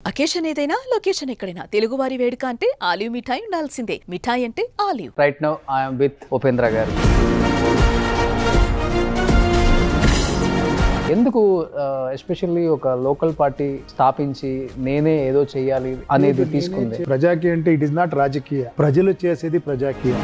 Occasion ఏదైనా location ఎక్కడైనా తెలుగువారి వేడుక అంటే ఆలివ్ మిఠాయి ఉండాల్సిందే. మిఠాయి అంటే olive. Right now I am with Upendra గారు. ఎందుకు ఎస్పెషల్లీ ఒక లోకల్ పార్టీ స్థాపించి నేనే ఏదో చెయ్యాలి అనేది తీసుకుంది? ప్రజాకీయ అంటే ఇట్ ఇస్ నాట్ రాజకీయ, ప్రజలు చేసేది ప్రజాకీయ.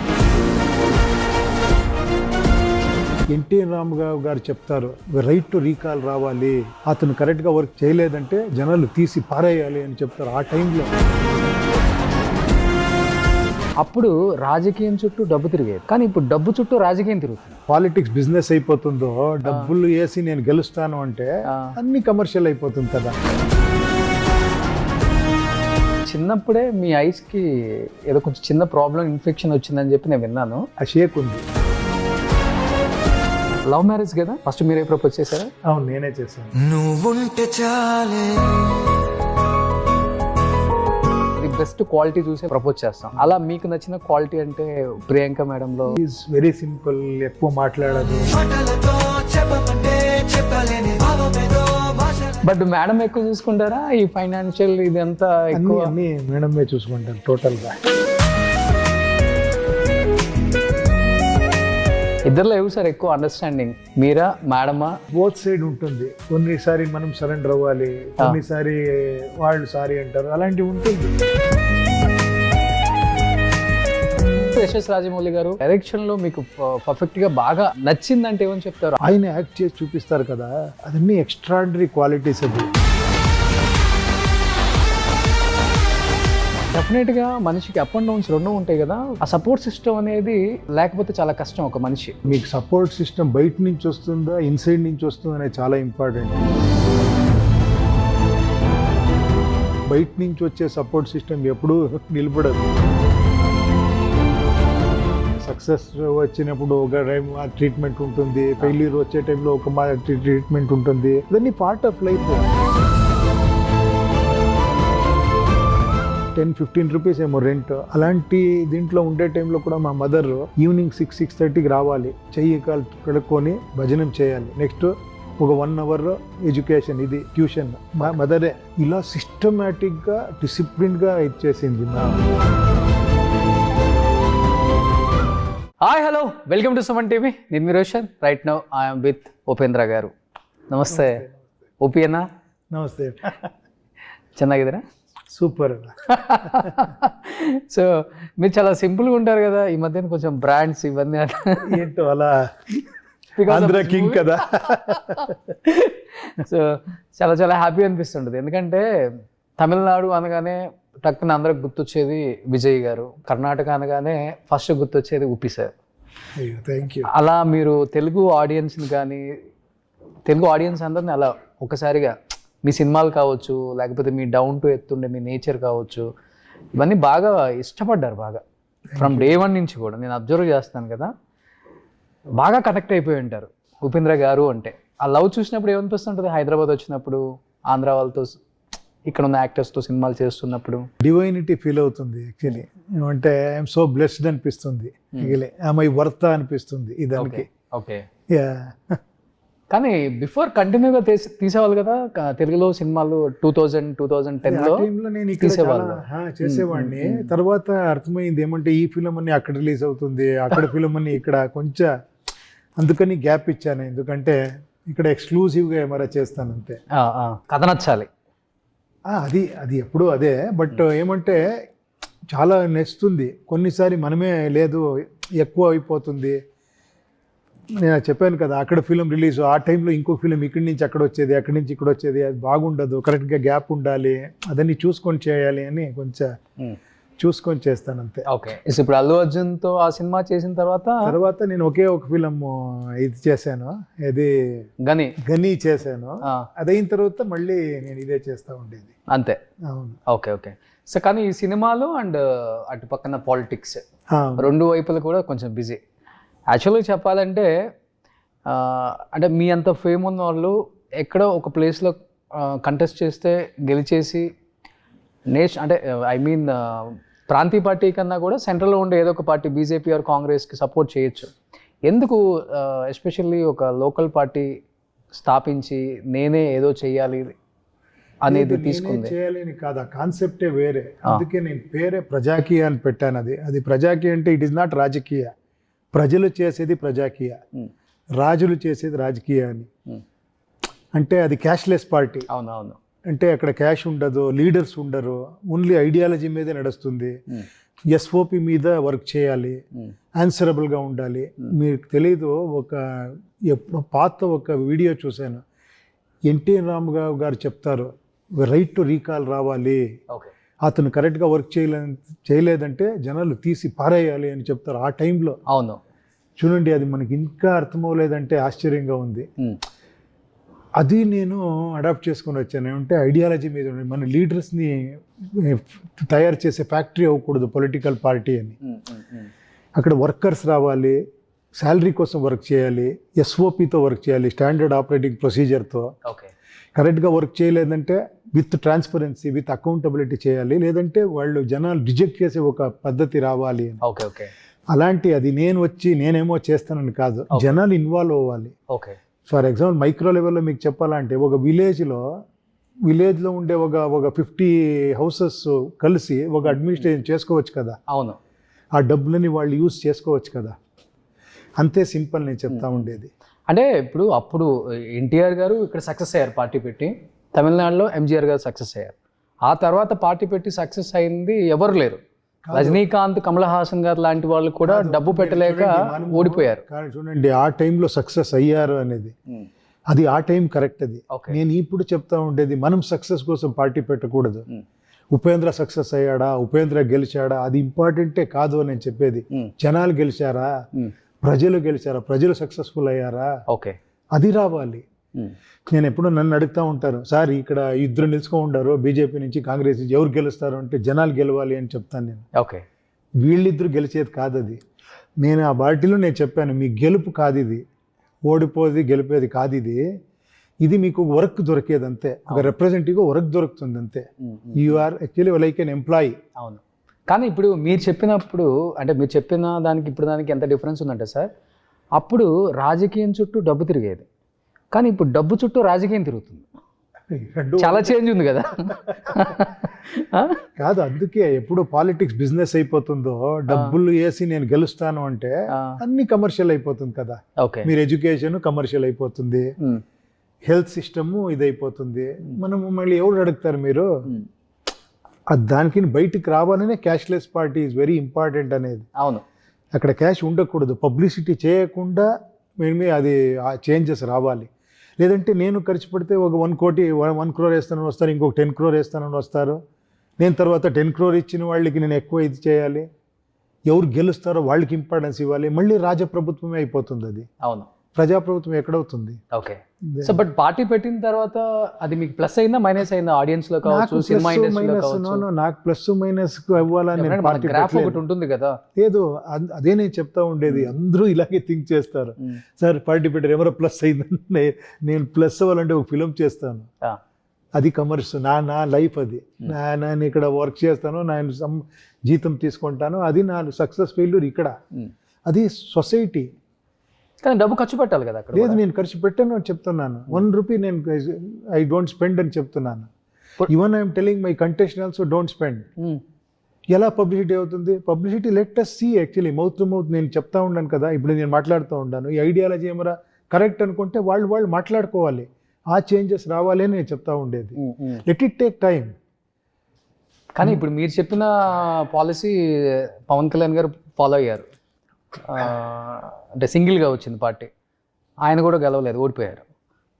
ఎన్టీ రామారావు గారు చెప్తారు, రైట్ టు రీకాల్ రావాలి, అతను కరెక్ట్గా వర్క్ చేయలేదంటే జనాలు తీసి పారేయాలి అని చెప్తారు. ఆ టైంలో అప్పుడు రాజకీయం చుట్టూ డబ్బు తిరిగేది, కానీ ఇప్పుడు డబ్బు చుట్టూ రాజకీయం తిరుగుతుంది. పాలిటిక్స్ బిజినెస్ అయిపోతుందో, డబ్బులు వేసి నేను గెలుస్తాను అంటే అన్ని కమర్షియల్ అయిపోతుంది కదా. చిన్నప్పుడే మీ ఐస్కి ఏదో కొంచెం చిన్న ప్రాబ్లం, ఇన్ఫెక్షన్ వచ్చిందని చెప్పి నేను విన్నాను. ఆ షేక్ ఉంది. లవ్ మ్యారేజ్ కదా, ఫస్ట్ మీరే ప్రపోజ్ చేశారా? అవును, నేనే చేశాను. నువ్వుంటే చాలే బెస్ట్ క్వాలిటీ చూసి ప్రపోజ్ చేస్తాం. అలా మీకు నచ్చిన క్వాలిటీ అంటే ప్రియాంక మేడంలో ఈజ్ వెరీ సింపుల్, ఎక్కువ మాట్లాడదు. బట్ మేడం ఎక్కువ చూసుకుంటారా? ఈ ఫైనాన్షియల్ ఇదంతా ఎక్కువ అన్ని మేడమే చూసుకుంటారు టోటల్గా. ఇద్దరులో ఏవి సార్ ఎక్కువ అండర్స్టాండింగ్, మీరా మేడమా? బోత్ సైడ్ ఉంటుంది. కొన్నిసారి మనం సరెండర్ అవ్వాలి, కొన్నిసారి వాళ్ళు సారీ అంటారు, అలాంటివి ఉంటుంది. యశస్ రాజమౌళి గారు డైరెక్షన్ లో మీకు పర్ఫెక్ట్ గా బాగా నచ్చిందంటే ఏమని చెప్తారు? ఆయన యాక్ట్ చేసి చూపిస్తారు కదా, అదన్నీ ఎక్స్ట్రాడినరీ క్వాలిటీస్. అది డెఫినెట్గా మనిషికి అప్ అండ్ డౌన్స్ రెండు ఉంటాయి కదా, ఆ సపోర్ట్ సిస్టమ్ అనేది లేకపోతే చాలా కష్టం ఒక మనిషి. మీకు సపోర్ట్ సిస్టమ్ బయట నుంచి వస్తుందా, ఇన్సైడ్ నుంచి వస్తుందా అనేది చాలా ఇంపార్టెంట్. బయట నుంచి వచ్చే సపోర్ట్ సిస్టమ్ ఎప్పుడూ నిలబడదు. సక్సెస్ వచ్చినప్పుడు ఒక టైం ట్రీట్మెంట్ ఉంటుంది, ఫెయిల్యూర్ వచ్చే టైంలో ఒక ట్రీట్మెంట్ ఉంటుంది. ఇవన్నీ పార్ట్ ఆఫ్ లైఫ్. 10-15 రూపీస్ ఏమో రెంట్. అలాంటి దీంట్లో ఉండే టైంలో కూడా మా మదర్ ఈవినింగ్ 6-6:30కి రావాలి, చెయ్యి కాలు కడుక్కొని భజనం చేయాలి. నెక్స్ట్ ఒక 1 అవర్ ఎడ్యుకేషన్, ఇది ట్యూషన్. మా మదరే ఇలా సిస్టమేటిక్గా డిసిప్లిన్గా ఇచ్చేసింది. Hi hello, welcome to Suman TV. నేను మీ Roshan. Right now I am with Upendra garu. నమస్తే ఓపీ అన్న. నమస్తే. ಚೆನ್ನಾಗಿದ್ದೀರಾ? సూపర్. సో మీరు చాలా సింపుల్గా ఉంటారు కదా, ఈ మధ్యన కొంచెం బ్రాండ్స్ ఇవన్నీ ఏంటో అలా ఆంధ్ర కింగ్ కదా. సో చాలా చాలా హ్యాపీ అనిపిస్తుంటుంది, ఎందుకంటే తమిళనాడు అనగానే టక్కున అందరికి గుర్తొచ్చేది విజయ్ గారు, కర్ణాటక అనగానే ఫస్ట్ గుర్తొచ్చేది ఉపి సార్. Thank you. అలా మీరు తెలుగు ఆడియన్స్ని కానీ తెలుగు ఆడియన్స్ అందరినీ అలా ఒకసారిగా మీ సినిమాలు కావచ్చు, లేకపోతే మీ డౌన్ టు ఎత్తుండే మీ నేచర్ కావచ్చు, ఇవన్నీ బాగా ఇష్టపడ్డారు. బాగా ఫ్రమ్ డే 1 నుంచి కూడా నేను అబ్జర్వ్ చేస్తాను కదా, బాగా కనెక్ట్ అయిపోయి ఉంటారు ఉపేంద్ర గారు అంటే. ఆ లవ్ చూసినప్పుడు ఏమనిపిస్తుంటుంది? హైదరాబాద్ వచ్చినప్పుడు ఆంధ్ర వాళ్ళతో, ఇక్కడ ఉన్న యాక్టర్స్తో సినిమాలు చేస్తున్నప్పుడు డివైనిటీ ఫీల్ అవుతుంది. యాక్చువల్లీ ఏమంటే ఐఎమ్ సో బ్లెస్డ్ అనిపిస్తుంది. ఐ వర్త్ అనిపిస్తుంది ఈ దానికి. ఓకే. కానీ బిఫోర్ కంటిన్యూగా తీసేవాళ్ళు కదా తెలుగులో సినిమాలు. 2010లో నేను ఇక్కడ చేసేవాడిని. తర్వాత అర్థమైంది ఏమంటే ఈ ఫిలిం అన్ని అక్కడ రిలీజ్ అవుతుంది, అక్కడ ఫిలిం అన్ని ఇక్కడ, కొంచెం అందుకని గ్యాప్ ఇచ్చాను. ఎందుకంటే ఇక్కడ ఎక్స్క్లూజివ్గా ఏమైనా చేస్తాను అంతే. కథ నచ్చాలి, అది ఎప్పుడూ అదే. బట్ ఏమంటే చాలా నచ్చుతుంది. కొన్నిసారి మనమే లేదు ఎక్కువ అయిపోతుంది. నేను చెప్పాను కదా, అక్కడ ఫిలిం రిలీజ్, ఆ టైంలో ఇంకో ఫిలిం ఇక్కడి నుంచి అక్కడ వచ్చేది, అక్కడి నుంచి ఇక్కడ వచ్చేది, అది బాగుండదు. కరెక్ట్గా గ్యాప్ ఉండాలి, అదన్నీ చూసుకొని చేయాలి అని కొంచెం చూసుకొని చేస్తాను అంతే. ఓకే. ఇప్పుడు అల్లు అర్జున్తో ఆ సినిమా చేసిన తర్వాత నేను ఒకే ఒక ఫిలిం ఇది చేశాను, ఇది గని చేశాను. అదైన తర్వాత మళ్ళీ నేను ఇదే చేస్తూ ఉండేది అంతే. అవును. Okay okay. సో కానీ ఈ సినిమాలు అండ్ అటు పక్కన పాలిటిక్స్ రెండు వైపులు కూడా కొంచెం బిజీ. యాక్చువల్గా చెప్పాలంటే అంటే మీ అంత ఫేమ్ ఉన్న వాళ్ళు ఎక్కడో ఒక ప్లేస్లో కంటెస్ట్ చేస్తే గెలిచేసి అంటే ఐ మీన్ ప్రాంతీయ పార్టీ కన్నా కూడా సెంట్రల్లో ఉండే ఏదో ఒక పార్టీ, బీజేపీ ఆర్ కాంగ్రెస్కి సపోర్ట్ చేయొచ్చు. ఎందుకు ఎస్పెషల్లీ ఒక లోకల్ పార్టీ స్థాపించి నేనే ఏదో చెయ్యాలి అనేది నేనే తీసుకుంది. చేయాలని కాదు, ఆ కాన్సెప్టే వేరే. అందుకే నేను పేరే ప్రజాకీయ అని పెట్టాను. అది ప్రజాకీయ అంటే ఇట్ ఈస్ నాట్ రాజకీయ. ప్రజలు చేసేది ప్రజాకీయ, రాజులు చేసేది రాజకీయ అని. అంటే అది క్యాష్లెస్ పార్టీ. అవునవును. అంటే అక్కడ క్యాష్ ఉండదు, లీడర్స్ ఉండరు, ఓన్లీ ఐడియాలజీ మీదే నడుస్తుంది. ఎస్ఓపి మీద వర్క్ చేయాలి, ఆన్సరబుల్గా ఉండాలి. మీకు తెలీదు, పాత ఒక వీడియో చూశాను, ఎన్టీ రామారావు గారు చెప్తారు రైట్ టు రీకాల్ రావాలి, అతను కరెక్ట్గా వర్క్ చేయలేదంటే జనాలు తీసి పారేయాలి అని చెప్తారు ఆ టైంలో. అవును, చూడండి, అది మనకి ఇంకా అర్థమవలేదంటే ఆశ్చర్యంగా ఉంది. అది నేను అడాప్ట్ చేసుకొని వచ్చాను. ఏమంటే ఐడియాలజీ మీద మన లీడర్స్ని తయారు చేసే ఫ్యాక్టరీ అవ్వకూడదు పొలిటికల్ పార్టీ అని. అక్కడ వర్కర్స్ రావాలి, శాలరీ కోసం వర్క్ చేయాలి, ఎస్ఓపితో వర్క్ చేయాలి, స్టాండర్డ్ ఆపరేటింగ్ ప్రొసీజర్తో. కరెక్ట్గా వర్క్ చేయలేదంటే విత్ ట్రాన్స్పరెన్సీ, విత్ అకౌంటబిలిటీ చేయాలి, లేదంటే వాళ్ళు జనాలు రిజెక్ట్ చేసే ఒక పద్ధతి రావాలి అని. అలాంటి అది నేను వచ్చి నేనేమో చేస్తానని కాదు, జనాలు ఇన్వాల్వ్ అవ్వాలి. ఫర్ ఎగ్జాంపుల్ మైక్రో లెవెల్లో మీకు చెప్పాలంటే ఒక విలేజ్లో ఉండే ఒక 50 హౌసెస్ కలిసి ఒక అడ్మినిస్ట్రేషన్ చేసుకోవచ్చు కదా. అవును, ఆ డబ్బులని వాళ్ళు యూజ్ చేసుకోవచ్చు కదా. అంతే సింపుల్ నేను చెప్తా ఉండేది. అంటే ఇప్పుడు అప్పుడు ఎన్టీఆర్ గారు ఇక్కడ సక్సెస్ అయ్యారు పార్టీ పెట్టి, తమిళనాడులో ఎంజీఆర్ గారు సక్సెస్ అయ్యారు. ఆ తర్వాత పార్టీ పెట్టి సక్సెస్ అయింది ఎవరు లేరు. రజనీకాంత్, కమల్ హాసన్ గారు లాంటి వాళ్ళు కూడా డబ్బు పెట్టలేక ఓడిపోయారు. కానీ చూడండి, ఆ టైంలో సక్సెస్ అయ్యారు అనేది అది ఆ టైం కరెక్ట్. అది నేను ఇప్పుడు చెప్తా ఉండేది, మనం సక్సెస్ కోసం పార్టీ పెట్టకూడదు. ఉపేంద్ర సక్సెస్ అయ్యాడా, ఉపేంద్ర గెలిచాడా, అది ఇంపార్టెంటే కాదు అని నేను చెప్పేది. జనాలు గెలిచారా, ప్రజలు గెలిచారా, ప్రజలు సక్సెస్ఫుల్ అయ్యారా, అది రావాలి. నేను ఎప్పుడు నన్ను అడుగుతూ ఉంటారు, సార్ ఇక్కడ ఇద్దరు నిలుచుకో ఉండారు బీజేపీ నుంచి కాంగ్రెస్ నుంచి, ఎవరు గెలుస్తారు అంటే జనాలు గెలవాలి అని చెప్తాను నేను. వీళ్ళిద్దరు గెలిచేది కాదు అది. నేను ఆ పార్టీలో నేను చెప్పాను, మీ గెలుపు కాదు ఇది, ఓడిపోది గెలిపేది కాదు ఇది. ఇది మీకు వర్క్ దొరికేది అంతే, ఒక రిప్రజెంటేటివ్గా వర్క్ దొరుకుతుంది అంతే. You are actually like an employee. అవును, కానీ ఇప్పుడు మీరు చెప్పినప్పుడు, అంటే మీరు చెప్పిన దానికి ఇప్పుడు దానికి ఎంత డిఫరెన్స్ ఉందంటే సార్, అప్పుడు రాజకీయం చుట్టూ డబ్బు తిరిగేది, కానీ ఇప్పుడు డబ్బు చుట్టూ రాజకీయం తిరుగుతుంది. చాలా చేంజ్ ఉంది కదా. కాదు, అందుకే ఎప్పుడు పాలిటిక్స్ బిజినెస్ అయిపోతుందో, డబ్బులు వేసి నేను గెలుస్తాను అంటే అన్ని కమర్షియల్ అయిపోతుంది కదా. మీరు ఎడ్యుకేషన్ కమర్షియల్ అయిపోతుంది, హెల్త్ సిస్టము ఇదైపోతుంది. మనము మళ్ళీ ఎవరు అడుగుతారు మీరు, దానికి బయటికి రావాలనే cashless party is very important అనేది. అవును, అక్కడ క్యాష్ ఉండకూడదు, పబ్లిసిటీ చేయకుండా మేమే అది చేంజెస్ రావాలి. లేదంటే నేను ఖర్చు పెడితే ఒక 1 crore వేస్తానని వస్తారు, ఇంకొక 10 crore వేస్తానని వస్తారు. నేను తర్వాత 10 crore ఇచ్చిన వాళ్ళకి నేను ఎక్కువ ఇది చేయాలి, ఎవరు గెలుస్తారో వాళ్ళకి ఇంపార్టెన్స్ ఇవ్వాలి. మళ్ళీ రాజప్రభుత్వమే అయిపోతుంది అది. అవును, ప్రజాప్రభుత్వం ఎక్కడవుతుంది? సో బట్ పార్టీ పెట్టిన తర్వాత అది మీకు ప్లస్ అయిందా మైనస్ అయిందా? ఆడియన్స్ లో కావచ్చు, సినిమా ఇండస్ట్రీలో కావచ్చు. నాకు ప్లస్ మైనస్ అవ్వాలని గ్రాఫ్ ఒకటి ఉంటుంది కదా. లేదు, అదే నేను చెప్తా ఉండేది. అందరూ ఇలాగే థింక్ చేస్తారు, సార్ పార్టీ పెట్టారు ఎవరో ప్లస్ అయిందంటే నేను ప్లస్ అవ్వాలంటే ఒక ఫిలిం చేస్తాను, అది కమర్స్, నా లైఫ్ అది. నేను ఇక్కడ వర్క్ చేస్తాను, నేను జీతం తీసుకుంటాను, అది నా సక్సెస్ ఫెయిల్యూర్ ఇక్కడ. అది సొసైటీ. కానీ డబ్బు ఖర్చు పెట్టాలి కదా. లేదు, నేను ఖర్చు పెట్టాను అని చెప్తున్నాను. 1 rupee నేను ఐ డోంట్ స్పెండ్ అని చెప్తున్నాను. Even I'm telling my contestants also don't spend. ఎలా పబ్లిసిటీ అవుతుంది? Publicity let us see actually, mouth to mouth. నేను చెప్తా ఉన్నాను కదా, ఇప్పుడు నేను మాట్లాడుతూ ఉన్నాను, ఈ ఐడియాలజీ ఏమరా కరెక్ట్ అనుకుంటే వాళ్ళు మాట్లాడుకోవాలి, ఆ చేంజెస్ రావాలి అని నేను చెప్తా ఉండేది. Let it take time. కానీ ఇప్పుడు మీరు చెప్పిన పాలసీ పవన్ కళ్యాణ్ గారు ఫాలో అయ్యారు. అంటే సింగిల్గా వచ్చింది పార్టీ, ఆయన కూడా గెలవలేదు, ఓడిపోయారు.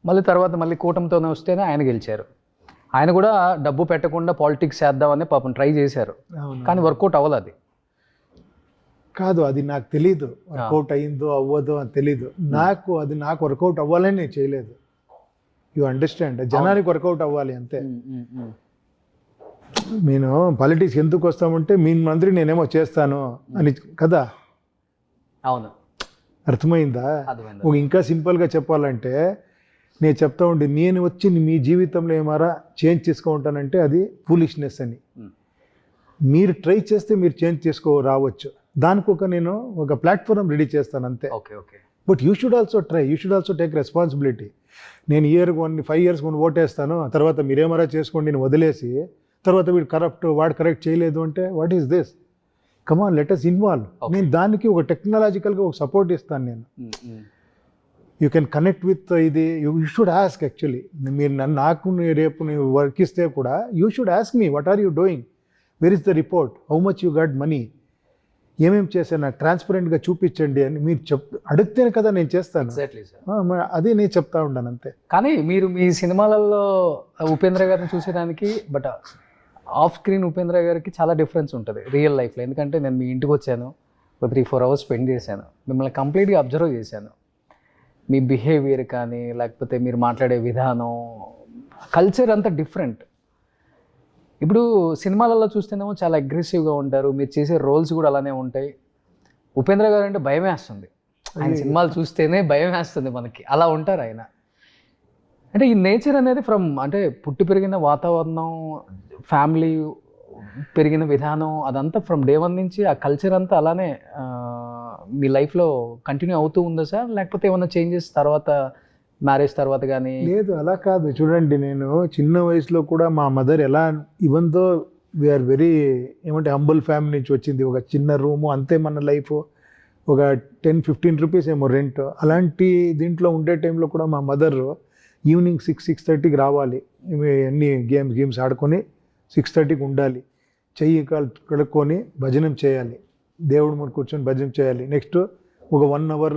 మళ్ళీ తర్వాత మళ్ళీ కూటమితోనే వస్తేనే ఆయన గెలిచారు. ఆయన కూడా డబ్బు పెట్టకుండా పాలిటిక్స్ చేద్దామని పాపం ట్రై చేశారు, కానీ వర్కౌట్ అవ్వదు. అది కాదు, అది నాకు తెలీదు, వర్కౌట్ అయ్యిందో అవ్వదో అని తెలీదు నాకు. అది నాకు వర్కౌట్ అవ్వాలని నేను చేయలేదు. You understand? జనానికి వర్కౌట్ అవ్వాలి అంతే. నేను పాలిటిక్స్ ఎందుకు వస్తామంటే మీ మంత్రి నేనేమో చేస్తాను అని కదా. అవును, అర్థమైందా? ఇంకా సింపుల్గా చెప్పాలంటే నేను చెప్తా ఉండి, నేను వచ్చి మీ జీవితంలో ఏమారా చేంజ్ చేసుకుంటానంటే అది ఫూలిష్నెస్ అని. మీరు ట్రై చేస్తే మీరు చేంజ్ రావచ్చు. దానికి నేను ఒక ప్లాట్ఫామ్ రెడీ చేస్తాను అంతే. But you should also try, you should also take responsibility. నేను 5 years కొన్ని ఓటేస్తాను, తర్వాత మీరేమరా చేసుకోండి నేను వదిలేసి, తర్వాత వీడు కరప్ట్, వాడు కరెక్ట్ చేయలేదు అంటే what is this? Come on, let us involve. నేను దానికి ఒక టెక్నాలజికల్గా ఒక సపోర్ట్ ఇస్తాను నేను. యూ కెన్ కనెక్ట్ విత్ ఇది. You should ask actually. మీరు నాకు రేపు ನೀವು వర్క్ ఇస్తే కూడా you should ask me what are you doing, where is the report, how much you got money, ఏమేమి చేశాను నాకు ట్రాన్స్పరెంట్గా చూపించండి అని మీరు అడిగితేనే కదా నేను చేస్తాను. Exactly sir. అదే నేను చెప్తా ఉన్నాను అంతే. కానీ మీరు మీ సినిమాలలో ఉపేంద్ర గారిని చూసేదానికి బట్ ఆఫ్ స్క్రీన్ ఉపేంద్ర గారికి చాలా డిఫరెన్స్ ఉంటుంది రియల్ లైఫ్లో. ఎందుకంటే నేను మీ ఇంటికి వచ్చాను, ఒక 3-4 hours స్పెండ్ చేశాను, మిమ్మల్ని కంప్లీట్గా అబ్జర్వ్ చేశాను. మీ బిహేవియర్ కానీ లేకపోతే మీరు మాట్లాడే విధానం, కల్చర్ అంతా డిఫరెంట్. ఇప్పుడు సినిమాలలో చూస్తేనేమో చాలా అగ్రెసివ్గా ఉంటారు, మీరు చేసే రోల్స్ కూడా అలానే ఉంటాయి. ఉపేంద్ర గారు అంటే భయం వేస్తుంది, ఆయన సినిమాలు చూస్తేనే భయం వేస్తుంది మనకి, అలా ఉంటారు ఆయన. అంటే ఈ నేచర్ అనేది ఫ్రమ్ అంటే పుట్టి పెరిగిన వాతావరణం, ఫ్యామిలీ పెరిగిన విధానం, అదంతా ఫ్రమ్ డే 1 నుంచి ఆ కల్చర్ అంతా అలానే మీ లైఫ్లో కంటిన్యూ అవుతూ ఉందా సార్? లేకపోతే ఏమైనా చేంజెస్ తర్వాత, మ్యారేజ్ తర్వాత కానీ? లేదు, అలా కాదు. చూడండి, నేను చిన్న వయసులో కూడా మా మదర్ ఎలా, ఈవెన్ దో వీఆర్ వెరీ ఏమంటే హంబుల్ ఫ్యామిలీ నుంచి వచ్చింది, ఒక చిన్న రూము అంతే మన లైఫ్, ఒక 10-15 రూపీస్ ఏమో రెంట్, అలాంటి దీంట్లో ఉండే టైంలో కూడా మా మదర్ ఈవినింగ్ 6-6:30కి రావాలి, అన్ని గేమ్స్ ఆడుకొని 6:30కి ఉండాలి, చెయ్యి కడుక్కొని భజనం చేయాలి, దేవుడి ముందు కూర్చొని భజనం చేయాలి. నెక్స్ట్ ఒక 1 hour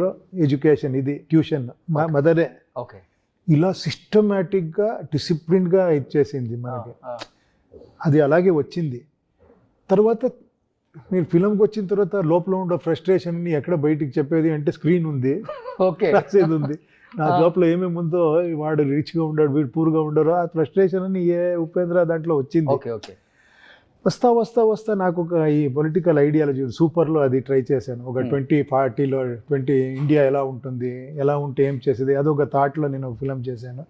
ఎడ్యుకేషన్, ఇది ట్యూషన్, మా మదరే. ఓకే. ఇలా సిస్టమేటిక్గా డిసిప్లిన్గా ఇచ్చేసింది మనకి. అది అలాగే వచ్చింది. తర్వాత మీరు ఫిల్మ్కి వచ్చిన తర్వాత లోపల ఉండే ఫ్రస్ట్రేషన్ని ఎక్కడ బయటికి చెప్పేది అంటే స్క్రీన్ ఉంది, ఓకే, రాసేది ఉంది. నా లోపల ఏమేమి ఉందో, వాడు రిచ్గా ఉండాడు, వీడు పూర్గా ఉండారో, ఆ ఫ్రస్ట్రేషన్ అని ఉపేంద్ర దాంట్లో వచ్చింది. Okay okay. వస్తా నాకు ఒక ఈ పొలిటికల్ ఐడియాలజీ సూపర్లో అది ట్రై చేశాను. ఒక 2040లో ఇండియా ఎలా ఉంటుంది, ఎలా ఉంటే ఏం చేసేది, అదొక థాట్లో నేను ఒక ఫిల్మ్ చేశాను.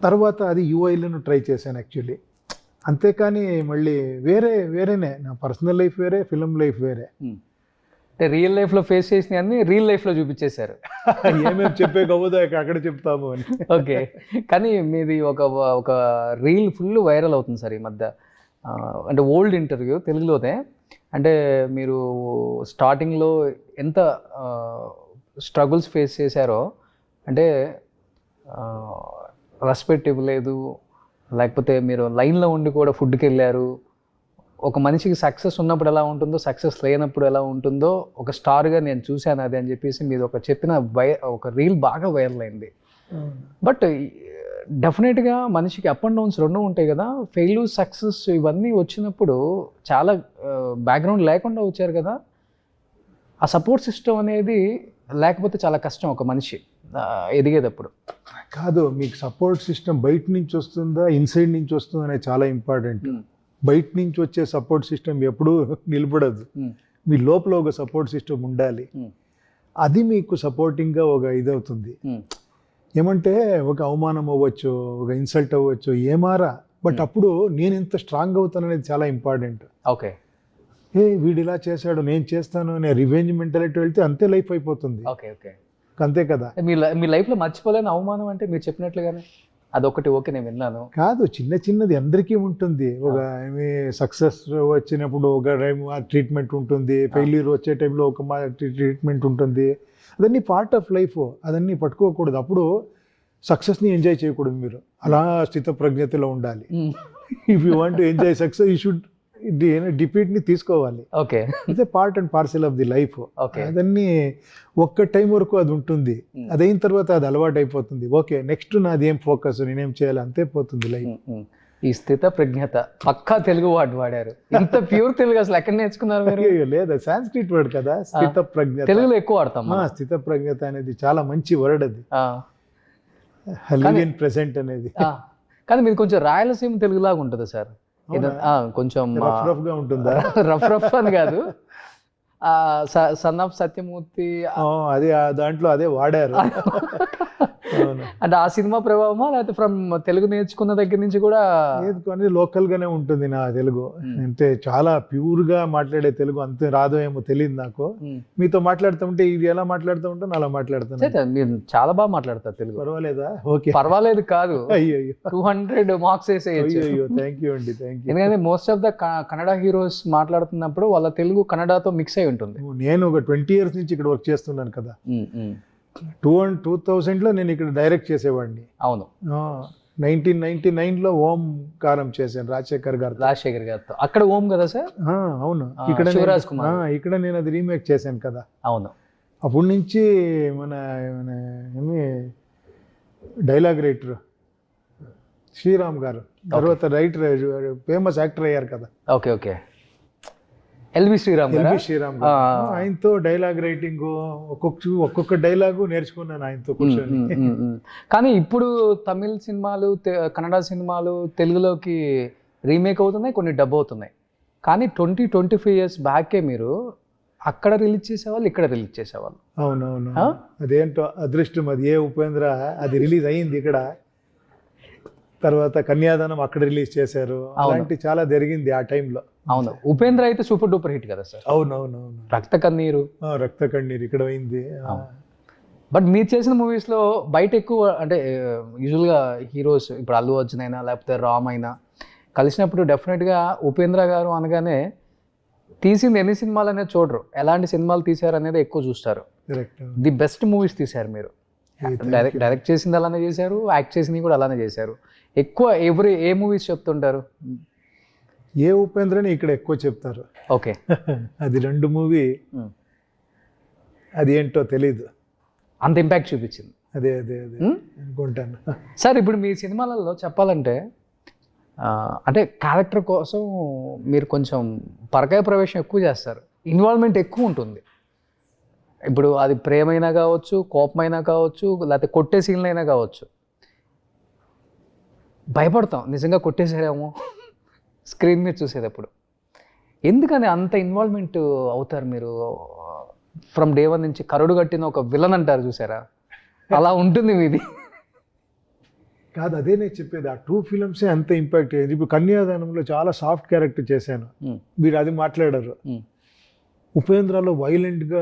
తర్వాత అది యూఐలను ట్రై చేశాను యాక్చువల్లీ. అంతేకాని మళ్ళీ వేరేనే, నా పర్సనల్ లైఫ్ వేరే, ఫిల్మ్ లైఫ్ వేరే. అంటే రియల్ లైఫ్లో ఫేస్ చేసిన అన్ని రియల్ లైఫ్లో చూపించేశారు. ఏమేమి చెప్పే కవ్వదో అక్కడ చెప్తాము అని. ఓకే. కానీ మీది ఒక రీల్ ఫుల్ వైరల్ అవుతుంది సార్ ఈ మధ్య. అంటే ఓల్డ్ ఇంటర్వ్యూ తెలుగులోనే. అంటే మీరు స్టార్టింగ్లో ఎంత స్ట్రగుల్స్ ఫేస్ చేశారో, అంటే రెస్పెక్ట్ ఇవ్వలేదు, లేకపోతే మీరు లైన్లో ఉండి కూడా ఫుడ్కి వెళ్ళారు. ఒక మనిషికి సక్సెస్ ఉన్నప్పుడు ఎలా ఉంటుందో, సక్సెస్ లేనప్పుడు ఎలా ఉంటుందో ఒక స్టార్గా నేను చూశాను అది అని చెప్పేసి మీరు చెప్పిన ఒక రీల్ బాగా వైరల్ అయింది. బట్ డెఫినెట్గా మనిషికి అప్ అండ్ డౌన్స్ రెండు ఉంటాయి కదా. ఫెయిల్యూర్, సక్సెస్ ఇవన్నీ వచ్చినప్పుడు చాలా బ్యాక్గ్రౌండ్ లేకుండా వచ్చారు కదా. ఆ సపోర్ట్ సిస్టమ్ అనేది లేకపోతే చాలా కష్టం ఒక మనిషి ఎదిగేటప్పుడు. కాదు, మీకు సపోర్ట్ సిస్టమ్ బయట నుంచి వస్తుందా, ఇన్సైడ్ నుంచి వస్తుందా అనేది చాలా ఇంపార్టెంట్. బయట నుంచి వచ్చే సపోర్ట్ సిస్టమ్ ఎప్పుడూ నిలబడదు. మీ లోపల ఒక సపోర్ట్ సిస్టమ్ ఉండాలి. అది మీకు సపోర్టింగ్గా ఒక ఇదవుతుంది. ఏమంటే ఒక అవమానం అవ్వచ్చు, ఒక ఇన్సల్ట్ అవ్వచ్చు, ఏమారా, బట్ అప్పుడు నేను ఎంత స్ట్రాంగ్ అవుతాను అనేది చాలా ఇంపార్టెంట్. ఓకే. వీడు ఇలా చేశాడు నేను చేస్తాను అనే రివెంజ్ మెంటాలిటీ వెళ్తే అంతే లైఫ్ అయిపోతుంది. ఓకే ఓకే, అంతే కదా. మీ లైఫ్లో మర్చిపోలేని అవమానం అంటే మీరు చెప్పినట్లుగానే అదొకటి. ఓకే, నేను విన్నాను. కాదు, చిన్నది అందరికీ ఉంటుంది. ఒక సక్సెస్ వచ్చినప్పుడు ఒక ట్రీట్మెంట్ ఉంటుంది, ఫెయిల్యూర్ వచ్చే టైంలో ఒక ట్రీట్మెంట్ ఉంటుంది. అదన్నీ పార్ట్ ఆఫ్ లైఫ్, అదన్నీ పట్టుకోకూడదు. అప్పుడు సక్సెస్ని ఎంజాయ్ చేయకూడదు. మీరు అలా స్థితప్రజ్ఞతలో ఉండాలి. If you want to enjoy success, you should డిఫీట్ని తీసుకోవాలి. ఓకే, ఇదే part and parcel of the life. అదన్నీ ఒక్క టైం వరకు అది ఉంటుంది. అదైన తర్వాత అది అలవాటు అయిపోతుంది. ఓకే, నెక్స్ట్ నాది ఏం ఫోకస్, నేనేం చేయాలి, అంతే పోతుంది లైఫ్. ఈ స్థిత ప్రజ్ఞత పక్కా తెలుగు వర్డ్ వాడారు. ఇంత ప్యూర్ తెలుగు అసలు ఎక్కడ నేర్చుకున్నారు మీరు? లేదా, సాంస్క్రిట్ వర్డ్ కదా స్థిత ప్రజ్ఞత. తెలుగులో ఎక్కువ వాడతాం. స్థిత ప్రజ్ఞత అనేది చాలా మంచి వర్డ్. అది లివ్ ఇన్ ప్రెసెంట్ అనేది. కానీ మీరు కొంచెం రాయలసీమ తెలుగులాగా ఉంటుంది సార్. కొంచెం రఫ్ గా ఉంటుందా? రఫ్ అని కాదు, సన్ ఆఫ్ సత్యమూర్తి అదే దాంట్లో అదే వాడారు. అంటే ఆ సినిమా ప్రభావమా లేకపోతే ఫ్రమ్ తెలుగు నేర్చుకున్న దగ్గర నుంచి కూడా? లేదు కానీ లోకల్గానే ఉంటుంది నా తెలుగు. అంటే చాలా ప్యూర్గా మాట్లాడే తెలుగు అంతే రాదో ఏమో తెలియదు నాకు. మీతో మాట్లాడుతుంటే ఇది ఎలా మాట్లాడుతూ ఉంటాను అలా మాట్లాడుతాను. మీరు చాలా బాగా మాట్లాడతారు తెలుగు. పర్వాలేదా? ఓకే, పర్వాలేదు కాదు, అయ్యో 200 మార్క్స్ వేసేయచ్చు. అయ్యో థ్యాంక్ యూ అండి, థ్యాంక్ యూ. ఎందుకంటే most of the Kannada heroes మాట్లాడుతున్నప్పుడు వాళ్ళ తెలుగు కన్నడతో మిక్స్ అయి ఉంటుంది. నేను ఒక 20 years నుంచి ఇక్కడ వర్క్ చేస్తున్నాను కదా. 2000లో నేను ఇక్కడ డైరెక్ట్ చేసేవాడిని. అవును. 1999లో ఓంకారం చేశాను రాజశేఖర్ గారితో. అక్కడ ఓం కదా సార్? అవును, శివరాజ్ కుమార్. ఇక్కడ నేను అది రీమేక్ చేశాను కదా. అవును. అప్పటి నుంచి మన ఏమి డైలాగ్ రైటర్ శ్రీరామ్ గారు, తర్వాత రైటర్ ఫేమస్ యాక్టర్ అయ్యారు కదా. ఓకే ఓకే, ఎల్వి శ్రీరామ్ గారు. ఆయనతో డైలాగ్ రైటింగ్ ఒక్కొక్క డైలాగు నేర్చుకున్నాను ఆయనతో కూర్చొని. కానీ ఇప్పుడు తమిళ సినిమాలు, కన్నడ సినిమాలు తెలుగులోకి రీమేక్ అవుతున్నాయి, కొన్ని డబ్ అవుతున్నాయి. కానీ 20-25 years బ్యాకే మీరు అక్కడ రిలీజ్ చేసేవాళ్ళు, ఇక్కడ రిలీజ్ చేసేవాళ్ళు. అవునవును, అదేంటో అదృష్టం అది. ఉపేంద్ర అది రిలీజ్ అయ్యింది ఇక్కడ, తర్వాత కన్యాదానం అక్కడ రిలీజ్ చేశారు. అలాంటి చాలా జరిగింది ఆ టైంలో. అవును, ఉపేంద్ర అయితే సూపర్ డూపర్ హిట్ కదా సార్. అవునవునవును, రక్త కన్నీరు ఇక్కడ అయింది. బట్ మీరు చేసిన మూవీస్లో బయట ఎక్కువ అంటే యూజువల్గా హీరోస్ ఇప్పుడు అల్లు అర్జున్ అయినా లేకపోతే రామ్ అయినా కలిసినప్పుడు డెఫినెట్గా ఉపేంద్ర గారు అనగానే తీసింది ఎన్ని సినిమాలు అనేది చూడరు, ఎలాంటి సినిమాలు తీశారు అనేది ఎక్కువ చూస్తారు. ది బెస్ట్ మూవీస్ తీశారు మీరు. డైరెక్ట్ చేసింది అలానే చేశారు, యాక్ట్ చేసింది కూడా అలానే చేశారు. ఎక్కువ ఏ మూవీస్ చెప్తుంటారు? ఉపేంద్రని ఇక్కడ ఎక్కువ చెప్తారు. ఓకే, అది 2 మూవీ, అది ఏంటో తెలీదు, అంత ఇంపాక్ట్ చూపించింది. అదే అనుకుంటాను సార్. ఇప్పుడు మీ సినిమాలలో చెప్పాలంటే అంటే క్యారెక్టర్ కోసం మీరు కొంచెం పరకాయ ప్రవేశం ఎక్కువ చేస్తారు, ఇన్వాల్వ్మెంట్ ఎక్కువ ఉంటుంది. ఇప్పుడు అది ప్రేమైనా కావచ్చు, కోపమైనా కావచ్చు, లేకపోతే కొట్టే సీన్లు అయినా కావచ్చు. భయపడతాం నిజంగా కొట్టేసారేమో స్క్రీన్ మీద చూసేటప్పుడు. ఎందుకని అంత ఇన్వాల్వ్మెంట్ అవుతారు మీరు? ఫ్రమ్ డే 1 నుంచి కరుడు కట్టిన ఒక విలన్ అంటారు చూసారా, అలా ఉంటుంది మీది. కాదు, అదే నేను చెప్పేది, ఆ 2 ఫిల్మ్సే అంత ఇంపాక్ట్ అయ్యింది. ఇప్పుడు కన్యాదానంలో చాలా సాఫ్ట్ క్యారెక్టర్ చేశాను, మీరు అది మాట్లాడారు. ఉపేంద్రలో వైలెంట్గా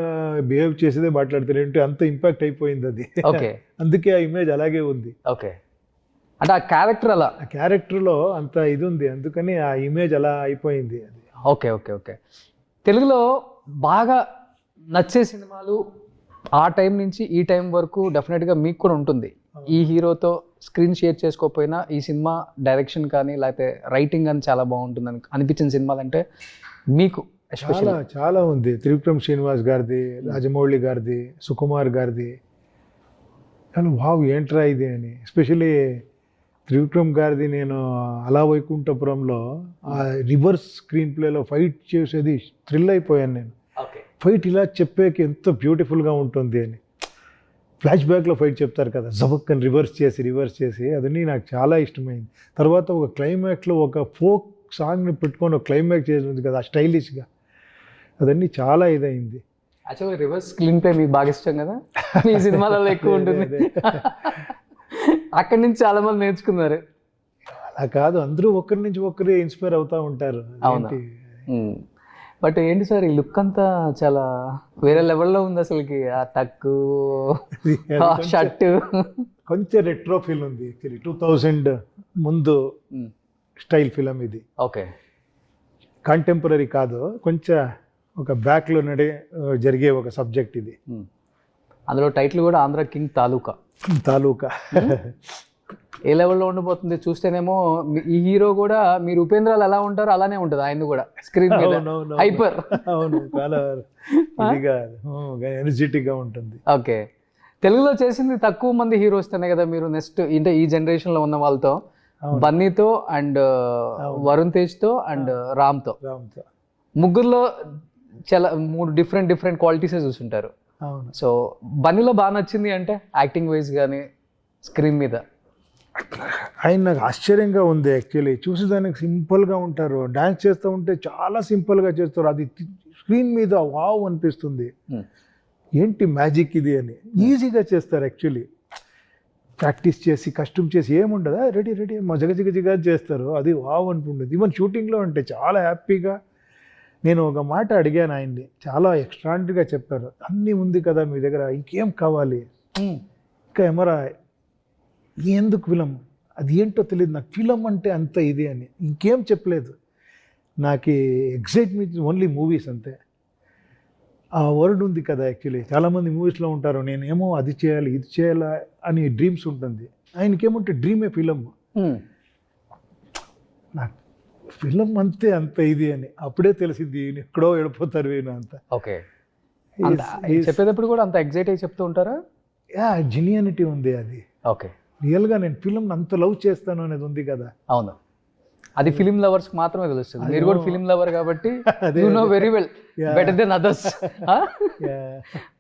బిహేవ్ చేసేదే మాట్లాడతారు, ఏంటి అంత ఇంపాక్ట్ అయిపోయింది అది. ఓకే, అందుకే ఆ ఇమేజ్ అలాగే ఉంది. ఓకే, అంటే ఆ క్యారెక్టర్ అలా, ఆ క్యారెక్టర్లో అంత ఇది ఉంది, అందుకని ఆ ఇమేజ్ అలా అయిపోయింది అది. Okay okay okay. తెలుగులో బాగా నచ్చే సినిమాలు ఆ టైం నుంచి ఈ టైం వరకు డెఫినెట్గా మీకు కూడా ఉంటుంది. ఈ హీరోతో స్క్రీన్ షేర్ చేసుకోకపోయినా ఈ సినిమా డైరెక్షన్ కానీ లేకపోతే రైటింగ్ కానీ చాలా బాగుంటుందని అనిపించిన సినిమాలు అంటే మీకు చాలా ఉంది. త్రివిక్రమ్ శ్రీనివాస్ గారిది, రాజమౌళి గారిది, సుకుమార్ గారిది. కానీ వావ్ ఏంట్రా ఇది అని. ఎస్పెషలీ త్రివిక్రమ్ గారిది నేను అలా వైకుంఠపురంలో ఆ రివర్స్ స్క్రీన్ ప్లేలో ఫైట్ చేసేది థ్రిల్ అయిపోయాను నేను. ఫైట్ ఇలా చెప్పేకి ఎంత బ్యూటిఫుల్గా ఉంటుంది అని. ఫ్లాష్ బ్యాక్లో ఫైట్ చెప్తారు కదా, జబక్కని రివర్స్ చేసి అదన్నీ నాకు చాలా ఇష్టమైంది. తర్వాత ఒక క్లైమాక్స్లో ఒక ఫోక్ సాంగ్ని పెట్టుకొని ఒక క్లైమాక్స్ చేసింది కదా స్టైలిష్గా, అదన్నీ చాలా ఇదైంది. యాక్చువల్గా రివర్స్ స్క్రీన్ ప్లే మీకు బాగా ఇష్టం కదా, మీ సినిమాలలో ఎక్కువ ఉంటుంది. అక్కడి నుంచి చాలా మంది నేర్చుకున్నారు. అలా కాదు, అందరూ ఒకరి నుంచి ఒకరు ఇన్స్పైర్ అవుతూ ఉంటారు. బట్ ఏంటి సార్, ఈ లుక్ అంతా చాలా వేరే లెవెల్లో ఉంది అసలుకి. ఆ టక్కు, షర్ట్ కొంచెం రెట్రో ఫీల్ ఉంది. 2000 ముందు స్టైల్ ఫిలం ఇది. ఓకే, కాంటెంపరీ కాదు, కొంచెం ఒక బ్యాక్లో జరిగే ఒక సబ్జెక్ట్ ఇది. అందులో టైటిల్ కూడా ఆంధ్ర కింగ్ తాలూకా. ఏ లెవెల్లో ఉండిపోతుంది చూస్తేనేమో. ఈ హీరో కూడా మీరు ఉపేంద్రాలు ఎలా ఉంటారో అలానే ఉంటుంది ఆయన కూడా స్క్రీన్ మీద, హైపర్. అవును, చాలా ఎనర్జెటిక్ గా ఉంటుంది. ఓకే, తెలుగులో చేసింది తక్కువ మంది హీరోస్ తనే కదా మీరు. నెక్స్ట్ అంటే ఈ జనరేషన్ లో ఉన్న వాళ్ళతో బన్నీతో అండ్ వరుణ్ తేజ్తో అండ్ రామ్తో ముగ్గురులో చాలా 3 డిఫరెంట్ క్వాలిటీసే చూసుంటారు. సో బన్నీలో బాగా నచ్చింది అంటే యాక్టింగ్ వైజ్ కానీ స్క్రీన్ మీద? ఆయన నాకు ఆశ్చర్యంగా ఉంది యాక్చువల్లీ. చూసేదానికి సింపుల్గా ఉంటారు, డ్యాన్స్ చేస్తూ ఉంటే చాలా సింపుల్గా చేస్తారు, అది స్క్రీన్ మీద వావ్ అనిపిస్తుంది. ఏంటి మ్యాజిక్ ఇది అని ఈజీగా చేస్తారు యాక్చువల్లీ. ప్రాక్టీస్ చేసి కష్టం చేసి ఏముండదా రెడీ రెడీ మా జగజిగజిగా చేస్తారు, అది వావ్ అనుకుంటుంది. ఈవెన్ షూటింగ్లో అంటే చాలా హ్యాపీగా. నేను ఒక మాట అడిగాను ఆయన్ని, చాలా ఎక్స్ట్రాంటరీగా చెప్పారు. అన్నీ ఉంది కదా మీ దగ్గర, ఇంకేం కావాలి, ఇంకా ఏమరా ఎందుకు ఫిలం, అది ఏంటో తెలియదు నాకు, ఫిలం అంటే అంత ఇది అని. ఇంకేం చెప్పలేదు నాకు. ఎగ్జైట్మెంట్ ఓన్లీ మూవీస్ అంతే. ఆ వర్డ్ ఉంది కదా యాక్చువల్లీ, చాలామంది మూవీస్లో ఉంటారు నేనేమో అది చేయాలి ఇది చేయాలా అని డ్రీమ్స్ ఉంటుంది. ఆయనకేమంటే డ్రీమే ఫిలం. నాకు ఫిలం అంతే అంత ఇది అని అప్పుడే తెలిసింది. ఈయన ఎక్కడో వెళ్ళిపోతారు ఈయన అంత. ఓకే, చెప్పేటప్పుడు కూడా అంత ఎగ్జైట్ అయ్యి చెప్తూ ఉంటారా? జెన్యూనిటీ ఉంది అది. ఓకే, రియల్గా నేను ఫిలం అంత లవ్ చేస్తాను అనేది ఉంది కదా. అవును, అది ఫిలిం లవర్స్ మాత్రమే తెలుస్తుంది. మీరు కూడా ఫిలిం లవర్ కాబట్టి you know very well, better than others.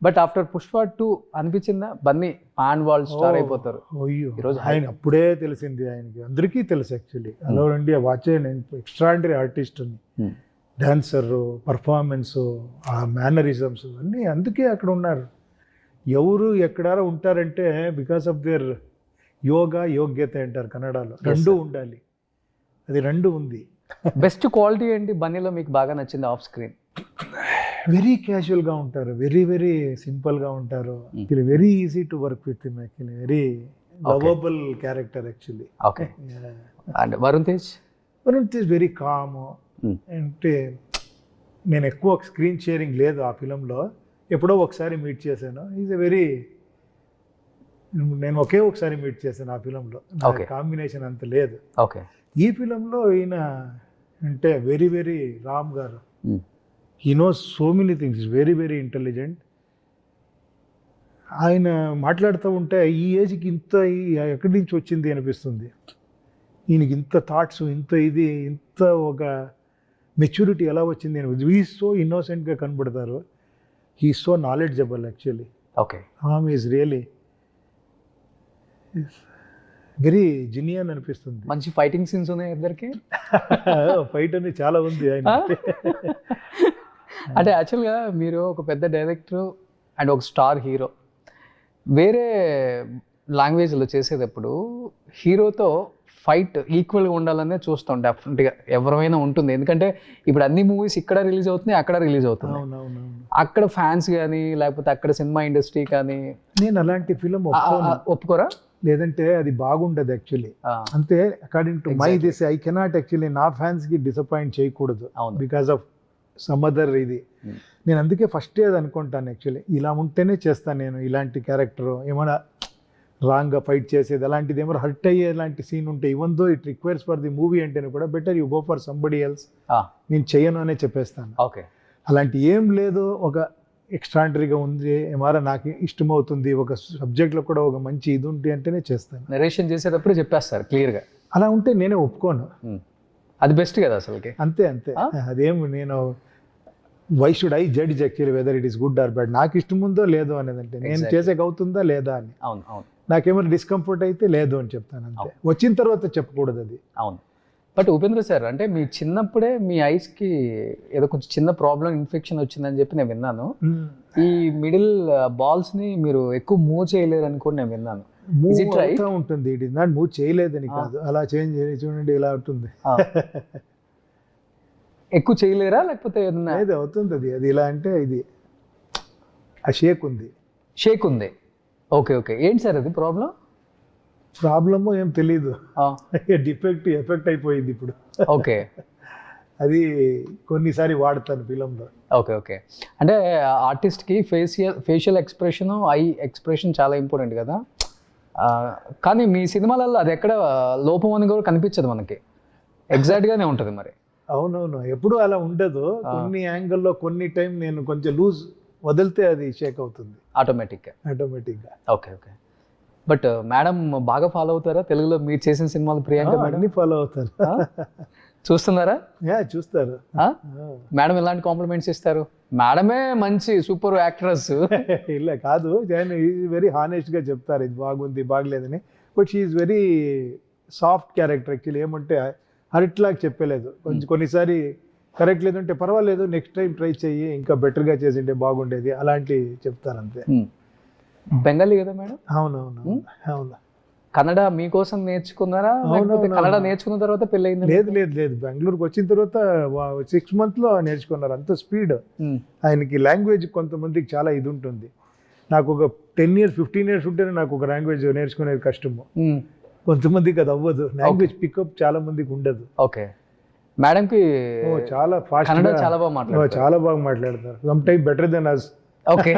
But after Pushpa 2 అనిపించిందా బన్నీ పాన్ వరల్డ్ స్టార్ అయిపోతారు? అయ్యో, ఈరోజు ఆయన అప్పుడే తెలిసింది ఆయనకి, అందరికీ తెలుసు యాక్చువల్లీ. హలో ఇండియా వాచ్ నేను ఎక్స్ట్రాడినరీ ఆర్టిస్ట్ అని, డాన్సర్, పర్ఫార్మెన్స్, ఆ మేనరిజమ్స్ అన్నీ అందుకే అక్కడ ఉన్నారు. ఎవరు ఎక్కడ ఉంటారంటే బికాస్ ఆఫ్ దేర్ యోగ్యత అంటారు కన్నడలో, రెండూ ఉండాలి. అది రెండు ఉంది. బెస్ట్ క్వాలిటీ ఏంటి బన్నీలో మీకు బాగా నచ్చింది ఆఫ్ స్క్రీన్? వెరీ క్యాజువల్గా ఉంటారు, వెరీ వెరీ సింపుల్గా ఉంటారు. Very easy to work with him actually, very lovable character actually. Okay, and Varun Tej very calm. అంటే నేను ఎక్కువ స్క్రీన్ షేరింగ్ లేదు ఆ ఫిలంలో, ఎప్పుడో ఒకసారి మీట్ చేశాను. ఈజ్ వెరీ, నేను ఒకే ఒకసారి మీట్ చేశాను ఆ ఫిలంలో, కాంబినేషన్ అంత లేదు. ఓకే, ఈ ఫిలంలో ఈయన అంటే వెరీ వెరీ రామ్ గారు, he knows so many things, is very very intelligent. ఆయన మాట్లాడుతూ ఉంటే ఈ ఏజ్కి ఇంత ఎక్కడి నుంచి వచ్చింది అనిపిస్తుంది. ఈయనకి ఇంత థాట్స్, ఇంత ఇది, ఇంత ఒక మెచ్యూరిటీ ఎలా వచ్చింది అని. హీ సో ఇన్నోసెంట్గా కనబడతారు. He so knowledgeable actually. Okay, is really very genuine అనిపిస్తుంది. మంచి ఫైటింగ్ సీన్స్ ఉన్నాయి ఇద్దరికి. ఫైట్ అనేది చాలా ఉంది ఆయన. అంటే యాక్చువల్గా మీరు ఒక పెద్ద డైరెక్టర్ అండ్ ఒక స్టార్ హీరో, వేరే లాంగ్వేజ్లో చేసేటప్పుడు హీరోతో ఫైట్ ఈక్వల్గా ఉండాలనే చూస్తాం డెఫినెట్గా, ఎవరైనా ఉంటుంది. ఎందుకంటే ఇప్పుడు అన్ని మూవీస్ ఇక్కడ రిలీజ్ అవుతున్నాయి, అక్కడ రిలీజ్ అవుతుంది. అక్కడ ఫ్యాన్స్ కానీ లేకపోతే అక్కడ సినిమా ఇండస్ట్రీ కానీ. నేను అలాంటి ఫిలిం ఒప్పుకోరా? లేదంటే అది బాగుండదు యాక్చువల్లీ. అంతే, according to my this I cannot actually నా ఫ్యాన్స్కి డిసప్పాయింట్ చేయకూడదు బికాస్ ఆఫ్ సమ్ అదర్ ఇది. నేను అందుకే ఫస్ట్ అది అనుకుంటాను యాక్చువల్లీ, ఇలా ఉంటేనే చేస్తాను నేను ఇలాంటి క్యారెక్టర్. ఏమైనా రాంగ్గా ఫైట్ చేసేది అలాంటిది, ఏమైనా హర్ట్ అయ్యే లాంటి సీన్ ఉంటే, even though it requires for the movie అంటేనే కూడా better you go for somebody else, నేను చెయ్యను అనే చెప్పేస్తాను. ఓకే, అలాంటి ఏం లేదు, ఒక ఎక్స్ట్రాండరీగా ఉంది, ఏమారా నాకు ఇష్టమవుతుంది, ఒక సబ్జెక్ట్లో కూడా ఒక మంచి ఇది ఉంది అంటేనే చేస్తాను. నరేషన్ చేసేటప్పుడు చెప్పేస్తారు క్లియర్గా. అలా ఉంటే నేనే ఒప్పుకోను. అది బెస్ట్ కదా అసలుకి. అంతే అంతే, అదేం నేను why should I judge actually whether it is good or bad. నాకు ఇష్టం ఉందో లేదో అనేదంటే, నేను చేసేకి అవుతుందా లేదా అని. అవును అవును, నాకేమైనా డిస్కంఫర్ట్ అయితే లేదు అని చెప్తాను అంతే, వచ్చిన తర్వాత చెప్పకూడదు అది. అవును. బట్ ఉపేంద్ర సార్, అంటే మీ చిన్నప్పుడే మీ ఐస్కి ఏదో కొంచెం చిన్న ప్రాబ్లం, ఇన్ఫెక్షన్ వచ్చిందని చెప్పి నేను విన్నాను. ఈ మిడిల్ బాల్స్ని మీరు ఎక్కువ మూవ్ చేయలేరు అని కూడా నేను విన్నాను. మూవ్ అవుతూ ఉంటుంది, ఇట్ ఇస్ నాట్ మూవ్ చేయలేదని కాదు, అలా చేంజ్ చూడండి ఇలా ఉంటుంది. ఎక్కువ చేయలేరా లేకపోతే ఏది అవుతుంది అది, అది ఇలా అంటే ఇది ఆ షేక్ ఉంది. షేక్ ఉంది, ఓకే ఓకే. ఏంటి సార్ అది ప్రాబ్లం? ప్రాబ్లము ఏం తెలీదు, డిఫెక్ట్ ఎఫెక్ట్ అయిపోయింది ఇప్పుడు. ఓకే, అది కొన్నిసారి వాడతాను ఫిలంలో. Okay okay. అంటే ఆర్టిస్ట్కి ఫేషియల్ ఎక్స్ప్రెషన్, ఐ ఎక్స్ప్రెషన్ చాలా ఇంపార్టెంట్ కదా. కానీ మీ సినిమాలలో అది ఎక్కడ లోపం అని కూడా కనిపించదు మనకి, ఎగ్జాక్ట్గానే ఉంటుంది మరి. అవునవును, ఎప్పుడు అలా ఉండదు. కొన్ని యాంగిల్లో కొన్ని టైం నేను కొంచెం లూజ్ వదిలితే అది షేక్ అవుతుంది ఆటోమేటిక్గా. Okay okay. బట్ మేడం బాగా ఫాలో అవుతారా తెలుగులో మీరు చేసిన సినిమాలు? ప్రియాంక మేడం అన్ని ఫాలో అవుతారు. చూస్తున్నారా? చూస్తారు. మేడం ఎలాంటి కాంప్లిమెంట్స్ ఇస్తారు? మేడమే మంచి సూపర్ యాక్ట్రెస్. ఇలా కాదు, వెరీ హానెస్ట్గా చెప్తారు ఇది బాగుంది బాగలేదని. But she is very soft character actually. ఏమంటే హరిట్లాగా చెప్పలేదు, కొంచెం కొన్నిసారి కరెక్ట్ లేదంటే పర్వాలేదు నెక్స్ట్ టైం ట్రై చెయ్యి, ఇంకా బెటర్గా చేసింటే బాగుండేది, అలాంటి చెప్తారు అంతే. బెంగాలీ కదా మేడం? అవునవును అవును. కన్నడ మీకోసం నేర్చుకున్నారా లేకపోతే కన్నడ నేర్చుకున్న తర్వాత పెళ్ళయింది? లేదు బెంగళూరుకి వచ్చిన తర్వాత 6 months నేర్చుకున్నారు. అంత స్పీడ్ ఆయనకి. లాంగ్వేజ్ కొంతమందికి చాలా ఇది ఉంటుంది. నాకు ఒక 10 years 15 years ఉంటేనే నాకు ఒక లాంగ్వేజ్ నేర్చుకునేది కష్టము. కొంతమందికి అది అవ్వదు. లాంగ్వేజ్ పికప్ చాలా మందికి ఉండదు. ఓకే. మేడంకి చాలా ఫాస్ట్ కన్నడ చాలా బాగా మాట్లాడతారు. చాలా బాగా మాట్లాడతారు. Some time better than us. Okay.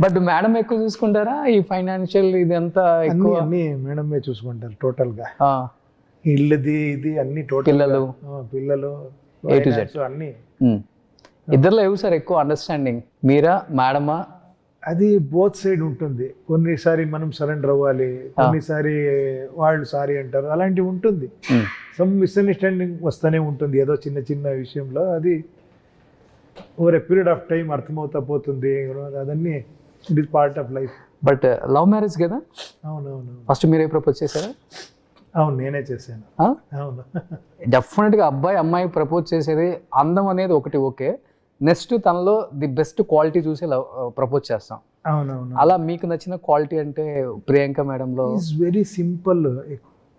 But madam ఎక్కువ చూసుకుంటారా ఈ ఫైనాన్షియల్ ఇదంతా? అన్ని మేడమే చూసుకుంటారు టోటల్ గా. ఇల్లుది ఇది అన్ని టోటల్. పిల్లలు A to Z అన్ని. ఇద్దరులో ఏవు సార్ ఎక్కువ అండర్స్టాండింగ్, మీరా మేడమా? అది బోత్ సైడ్ ఉంటుంది. కొన్నిసారి మనం సరెండర్ అవ్వాలి, కొన్నిసారి వాళ్ళు సారీ అంటారు, అలాంటివి ఉంటుంది. సమ్ మిస్అండర్స్టాండింగ్ వస్తూనే ఉంటుంది ఏదో చిన్న చిన్న విషయంలో. అది over a period of time అర్థమవుతా పోతుంది. అదన్నీ it is part of life. But love marriage కదా? అవునవును. ఫస్ట్ మీరే ప్రపోజ్ చేశారా? అవును, నేనే చేశాను. అవును. డెఫినెట్గా అబ్బాయి అమ్మాయి ప్రపోజ్ చేసేది అందం అనేది ఒకటి ఓకే, నెక్స్ట్ తనలో ది బెస్ట్ క్వాలిటీ చూసి ప్రపోజ్ చేస్తాం. అవునవును. అలా మీకు నచ్చిన క్వాలిటీ అంటే ప్రియాంక మేడంలో? Is very simple.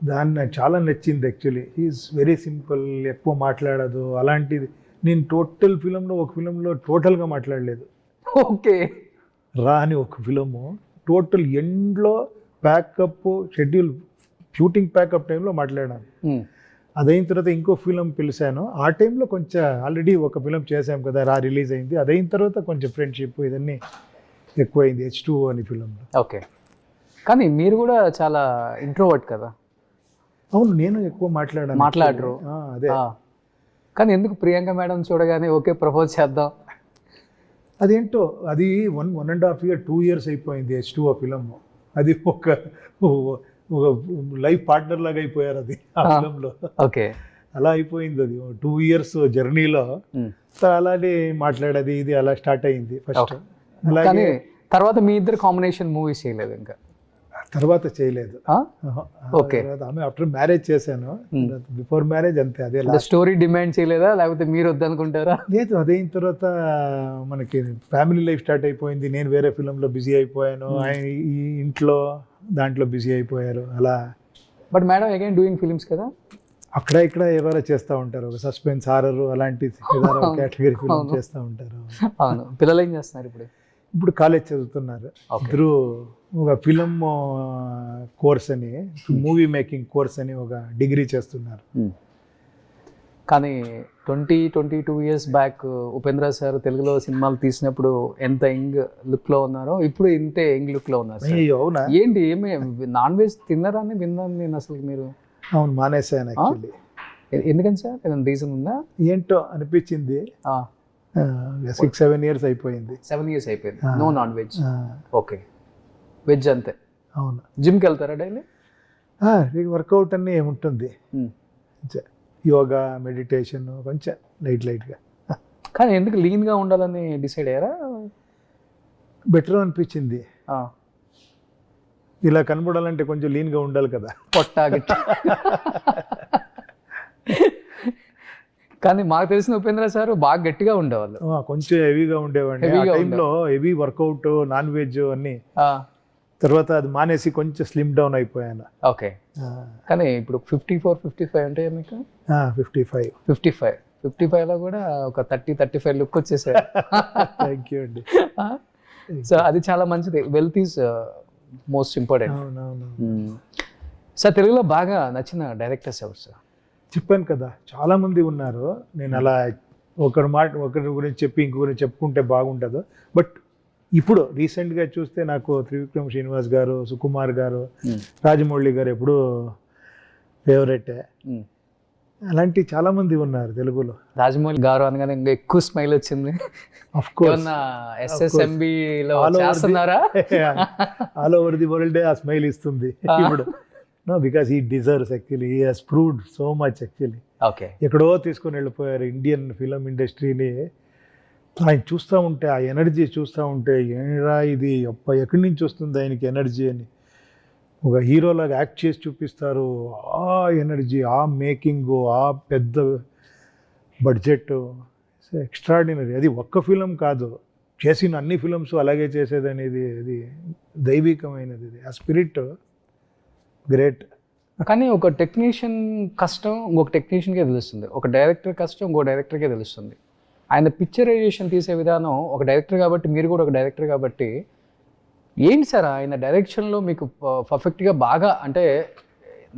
దాన్ని నాకు చాలా నచ్చింది యాక్చువల్లీ. ఈజ్ వెరీ సింపుల్, ఎక్కువ మాట్లాడదు. అలాంటిది నేను టోటల్ ఫిలంలో ఒక ఫిలంలో టోటల్గా మాట్లాడలేదు. ఓకే. రా అని ఒక ఫిలము టోటల్ ఎండ్లో ప్యాకప్ షెడ్యూల్ షూటింగ్ ప్యాకప్ టైంలో మాట్లాడాను. అదైన తర్వాత ఇంకో ఫిలం పిలిచాను. ఆ టైంలో కొంచెం ఆల్రెడీ ఒక ఫిలం చేసాం కదా, రిలీజ్ అయింది. అదైన తర్వాత కొంచెం ఫ్రెండ్షిప్ ఇదన్నీ ఎక్కువైంది H2O అని ఫిలంలో. ఓకే. కానీ మీరు కూడా చాలా ఇంట్రోవర్ట్ కదా? అవును, నేను ఎక్కువ మాట్లాడరు. అదే. కానీ ఎందుకు ప్రియాంక మేడం చూడగానే ఓకే ప్రపోజ్ చేద్దాం? అదేంటో అది 1.5 year 2 years అయిపోయింది H2O ఫిలం. అది ఒక లైఫ్ పార్ట్నర్ లాగా అయిపోయారు అది ఆ ఫిలంలో. ఓకే. అలా అయిపోయింది అది 2 years జర్నీలో. అలానే మాట్లాడేది ఇది అలా స్టార్ట్ అయింది ఫస్ట్. అలాగే తర్వాత మీ ఇద్దరు కాంబినేషన్ మూవీస్ చేయలేదు ఇంకా? తర్వాత చేయలేదు. ఓకే. ఆమె ఆఫ్టర్ మ్యారేజ్ చేశాను. బిఫోర్ మ్యారేజ్ అంతే. అదే స్టోరీ డిమాండ్ చేయలేదా లేకపోతే మీరు వద్దనుకుంటారా? లేదు, అదైన తర్వాత మనకి ఫ్యామిలీ లైఫ్ స్టార్ట్ అయిపోయింది. నేను వేరే ఫిలంలో బిజీ అయిపోయాను, ఆయన ఈ ఇంట్లో దాంట్లో బిజీ అయిపోయారు అలా. But madam again doing films కదా? అక్కడ ఇక్కడ ఎవరో చేస్తూ ఉంటారు, ఒక సస్పెన్స్ హారర్ అలాంటి కేటగిరీ ఫిలిం చేస్తూ ఉంటారు. అవును. పిల్లలు ఏం చేస్తున్నారు ఇప్పుడు? ఇప్పుడు కాలేజ్ చదువుతున్నారు ఇద్దరు. ఒక ఫిలిం కోర్స్ అని, మూవీ మేకింగ్ కోర్స్ అని ఒక డిగ్రీ చేస్తున్నారు. కానీ 22 years బ్యాక్ ఉపేంద్ర సార్ తెలుగులో సినిమాలు తీసినప్పుడు ఎంత యంగ్ లుక్లో ఉన్నారో ఇప్పుడు ఇంతే యంగ్ లుక్లో ఉన్నారు. అవునా? ఏంటి ఏమి నాన్ వెజ్ తిన్నారా అని విన్నాను నేను అసలు. మీరు? అవును, మానేసాను యాక్చువల్లీ. ఎందుకని సార్? ఏదైనా రీజన్ ఉందా? ఏంటో అనిపించింది. 6-7 years అయిపోయింది. 7 years అయిపోయింది. No non veg. Okay. Veg అంతే. అవును. జిమ్కి వెళ్తారా డైలీ? వర్కౌట్ అన్నీ ఏముంటుంది, యోగా మెడిటేషన్ కొంచెం లైట్గా. కానీ ఎందుకు లీన్గా ఉండాలని డిసైడ్ అయ్యారా? బెటర్ అనిపించింది. ఇలా కనబడాలంటే కొంచెం లీన్గా ఉండాలి కదా, పొట్ట గిట్ట. కానీ మాకు తెలిసిన ఉపేంద్ర సార్ బాగా గట్టిగా ఉండేవాళ్ళు, కొంచెం హెవీగా ఉండేవాడిని. ఆ టైంలో హెవీ వర్కౌట్ నాన్ వెజ్ అన్నీ. తర్వాత అది మానేసి కొంచెం స్లిమ్ డౌన్ అయిపోయాను. ఓకే. కానీ ఇప్పుడు 54-55 అంటే మీకు? 55. 55లో కూడా ఒక 30-35 లుక్ వచ్చేసారు. థ్యాంక్ యూ అండి. సో అది చాలా మంచిది. Wealth is most important. అవునవును. సార్ తెలుగులో బాగా నచ్చిన డైరెక్టర్స్ ఎవరు సార్? చెప్పాను కదా, చాలా మంది ఉన్నారు. నేను అలా ఒకరి గురించి చెప్పి ఇంకొక గురించి చెప్పుకుంటే బాగుండదు. బట్ ఇప్పుడు రీసెంట్గా చూస్తే నాకు త్రివిక్రమ్ శ్రీనివాస్ గారు, సుకుమార్ గారు, రాజమౌళి గారు ఎప్పుడూ ఫేవరెటే. అలాంటి చాలా మంది ఉన్నారు తెలుగులో. రాజమౌళి గారు అనగానే ఇంకా ఎక్కువ స్మైల్ వచ్చింది. Of course. SSMBలో చేస్తున్నారా? ఆల్ ఓవర్ ది వరల్డ్ ఆ స్మైల్ ఇస్తుంది ఇప్పుడు. No, because he deserves actually. He has proved so much actually. Okay. ఎక్కడో తీసుకొని వెళ్ళిపోయారు ఇండియన్ ఫిలిం ఇండస్ట్రీని. ఆయన చూస్తూ ఉంటే, ఆ ఎనర్జీ చూస్తూ ఉంటే, ఏరా ఇది ఎక్కడి నుంచి వస్తుంది ఆయనకి ఎనర్జీ అని. ఒక హీరోలాగా యాక్ట్ చేసి చూపిస్తారు. ఆ ఎనర్జీ, ఆ మేకింగ్, ఆ పెద్ద బడ్జెట్, ఎక్స్ట్రాడినరీ. అది ఒక్క ఫిలం కాదు, చేసిన అన్ని ఫిలమ్స్ అలాగే చేసేది అనేది అది దైవికమైనది. ఆ స్పిరిట్ గ్రేట్. కానీ ఒక టెక్నీషియన్ కష్టం ఇంకొక టెక్నీషియన్కే తెలుస్తుంది, ఒక డైరెక్టర్ కష్టం ఇంకో డైరెక్టర్కే తెలుస్తుంది. ఆయన పిక్చరైజేషన్ తీసే విధానం ఒక డైరెక్టర్ కాబట్టి, మీరు కూడా ఒక డైరెక్టర్ కాబట్టి, ఏంటి సార్ ఆయన డైరెక్షన్లో మీకు పర్ఫెక్ట్గా బాగా అంటే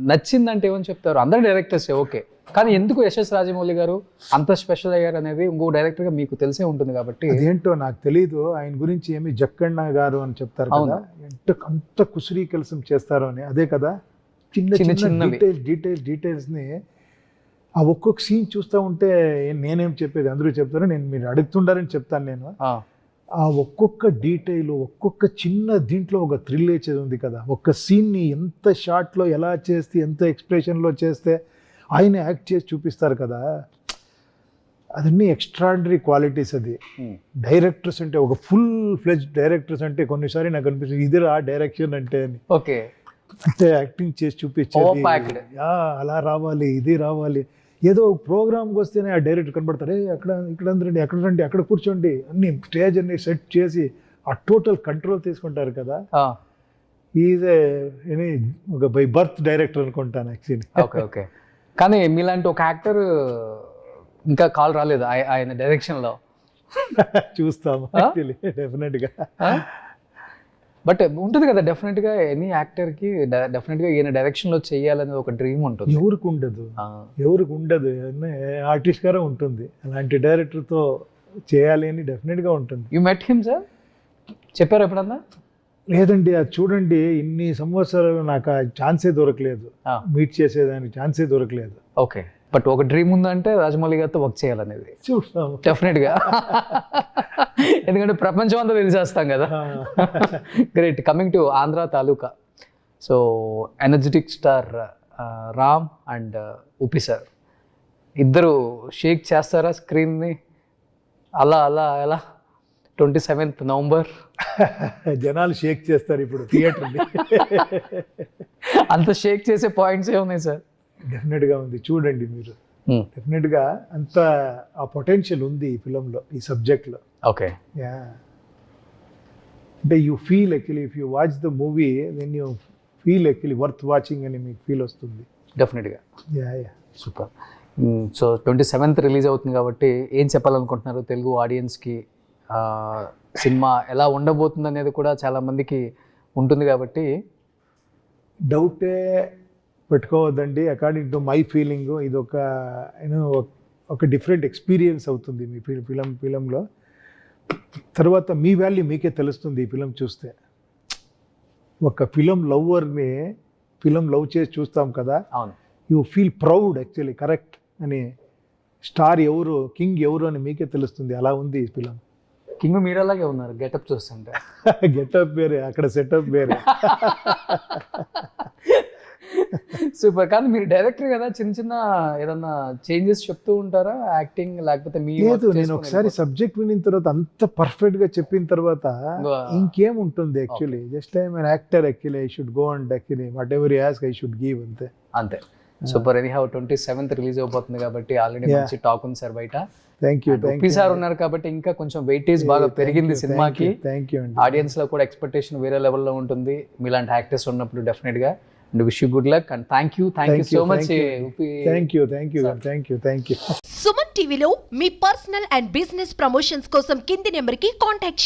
నచ్చిందంటే ఏమని చెప్తారు? అందరు డైరెక్టర్సే ఓకే, కానీ ఎందుకు యశస్ రాజమౌళి గారు అంత స్పెషల్ అయ్యారు అనేది ఇంకో డైరెక్టర్గా మీకు తెలిసే ఉంటుంది కాబట్టి. అదేంటో నాకు తెలీదు. ఆయన గురించి ఏమి జక్కಣ್ణ గారు అని చెప్తారు కదా, అంత కుసురీ కలసం చేస్తారు అని. అదే కదా, చిన్న చిన్న డీటెయిల్స్ని ఆ ఒక్కొక్క సీన్ చూస్తూ ఉంటే నేనేం చెప్పేది, అందరూ చెప్తారు, మీరు అడుగుతుండారని చెప్తాను నేను. ఆ ఒక్కొక్క డీటెయిల్, ఒక్కొక్క చిన్న దీంట్లో ఒక థ్రిల్ ఇచ్చేది ఉంది కదా. ఒక్క సీన్ని ఎంత షార్ట్లో ఎలా చేస్తే, ఎంత ఎక్స్ప్రెషన్లో చేస్తే ఆయన యాక్ట్ చేసి చూపిస్తారు కదా, అదన్నీ ఎక్స్ట్రాడినరీ క్వాలిటీస్. అది డైరెక్టర్స్ అంటే, ఒక ఫుల్ ఫ్లెజ్ డైరెక్టర్స్ అంటే కొన్నిసారి నాకు అనిపిస్తుంది ఇది ఆ డైరెక్షన్ అంటే అని. ఓకే, అంటే యాక్టింగ్ చేసి చూపించేది, అలా రావాలి, ఇది రావాలి. ఏదో ప్రోగ్రామ్కి వస్తేనే ఆ డైరెక్టర్ కనబడతారు, అక్కడ ఇక్కడ రండి, అక్కడ రండి, అక్కడ కూర్చోండి, అన్ని స్టేజ్ అన్ని సెట్ చేసి ఆ టోటల్ కంట్రోల్ తీసుకుంటారు కదా. ఈజే ఒక బై బర్త్ డైరెక్టర్ అనుకుంటాను యాక్చువల్లీ. ఓకే ఓకే, కానీ మీలాంటి ఒక యాక్టర్ ఇంకా కాల్ రాలేదు ఆయన డైరెక్షన్లో. చూస్తాము డెఫినెట్గా. బట్ ఉంటుంది కదా డెఫినెట్గా, ఎనీ యాక్టర్కి డెఫినెట్గా ఈయన డైరెక్షన్లో చేయాలనే ఒక డ్రీమ్ ఉంటుంది. ఎవరికి ఉండదు, ఆర్టిస్ట్ గారే ఉంటుంది. అలాంటి డైరెక్టర్తో చేయాలి అని డెఫినెట్గా ఉంటుంది. You met him sir? చెప్పారు ఎప్పుడన్నా? లేదండి, అది చూడండి, ఇన్ని సంవత్సరాలు నాకు ఆ ఛాన్సే దొరకలేదు, మీట్ చేసేదానికి ఛాన్సే దొరకలేదు. ఓకే, బట్ ఒక డ్రీమ్ ఉందంటే రాజమౌళి గారితో వర్క్ చేయాలనేది చూస్తాము డెఫినెట్గా, ఎందుకంటే ప్రపంచం అంతా తెలిసేస్తాం కదా. Great. Coming to Andhra Taluka, so energetic star Ram and Upi sir ఇద్దరు షేక్ చేస్తారా స్క్రీన్ని? అలా అలా అలా 27th నవంబర్ జనాలు షేక్ చేస్తారు ఇప్పుడు థియేటర్ని. అంత షేక్ చేసే పాయింట్స్ ఏమున్నాయి సార్? డెఫినెట్గా ఉంది, చూడండి మీరు. డెఫినెట్గా అంత ఆ పొటెన్షియల్ ఉంది ఈ ఫిలంలో, ఈ సబ్జెక్ట్లో. ఓకే, యా, అంటే you feel actually if you watch the movie, then you feel actually worth watching అని మీకు ఫీల్ వస్తుంది. డెఫినెట్గా. Yeah yeah, super. So 27th release అవుతుంది కాబట్టి ఏం చెప్పాలనుకుంటున్నారు తెలుగు ఆడియన్స్కి? సినిమా ఎలా ఉండబోతుంది అనేది కూడా చాలామందికి ఉంటుంది కాబట్టి. డౌటే పెట్టుకోవద్దండి. అకార్డింగ్ టు మై ఫీలింగ్, ఇది ఒక డిఫరెంట్ ఎక్స్పీరియన్స్ అవుతుంది మీ ఫిలంలో. తర్వాత మీ వాల్యూ మీకే తెలుస్తుంది ఈ ఫిలం చూస్తే. ఒక ఫిలం లవర్ని లవ్ చేసి చూస్తాం కదా, అవును, you feel proud actually, correct అని. స్టార్ ఎవరు, కింగ్ ఎవరు అని మీకే తెలుస్తుంది. అలా ఉంది ఈ ఫిలం. కింగ్ మీరు అలాగే ఉన్నారు గెటప్ చూస్తుంటే. గెటప్ వేరే, అక్కడ సెటప్ వేరే. సూపర్. కానీ మీరు డైరెక్టర్ కదా, చిన్న చిన్న ఏదన్నా చేంజెస్ చెప్తూ ఉంటారా యాక్టింగ్, లేకపోతే మీ? లేదు, నేను ఒకసారి సబ్జెక్ట్ వినిన తర్వాత అంత పర్ఫెక్ట్ గా చెప్పిన తర్వాత ఇంకేం ఉంటుంది actually. Just I'm an actor actually, I should go and actually what ever you ask I should give, అంతే. అంతే. సూపర్. ఎనీహౌ 27th రిలీజ్ అయిపోతుంది కాబట్టి ఆల్రెడీ మంచి టాక్ ఉంది సార్ బయట. Thank you. ఉపి సార్ ఉన్నారు కాబట్టి ఇంకా కొంచెం వెయిటేజ్ బాగా పెరిగింది సినిమాకి. Thank you. ఆడియన్స్ లో కూడా ఎక్స్పెక్టేషన్ వేరే లెవెల్లో ఉంటుంది మీలాంటి యాక్టర్స్ ఉన్నప్పుడు డెఫినెట్ గా. And wish you good luck and thank you so much Upi. Thank you. Suman టీవీలో మీ పర్సనల్ అండ్ బిజినెస్ ప్రమోషన్స్ కోసం కింది నెంబర్కి కాంటాక్ట్ చేయండి.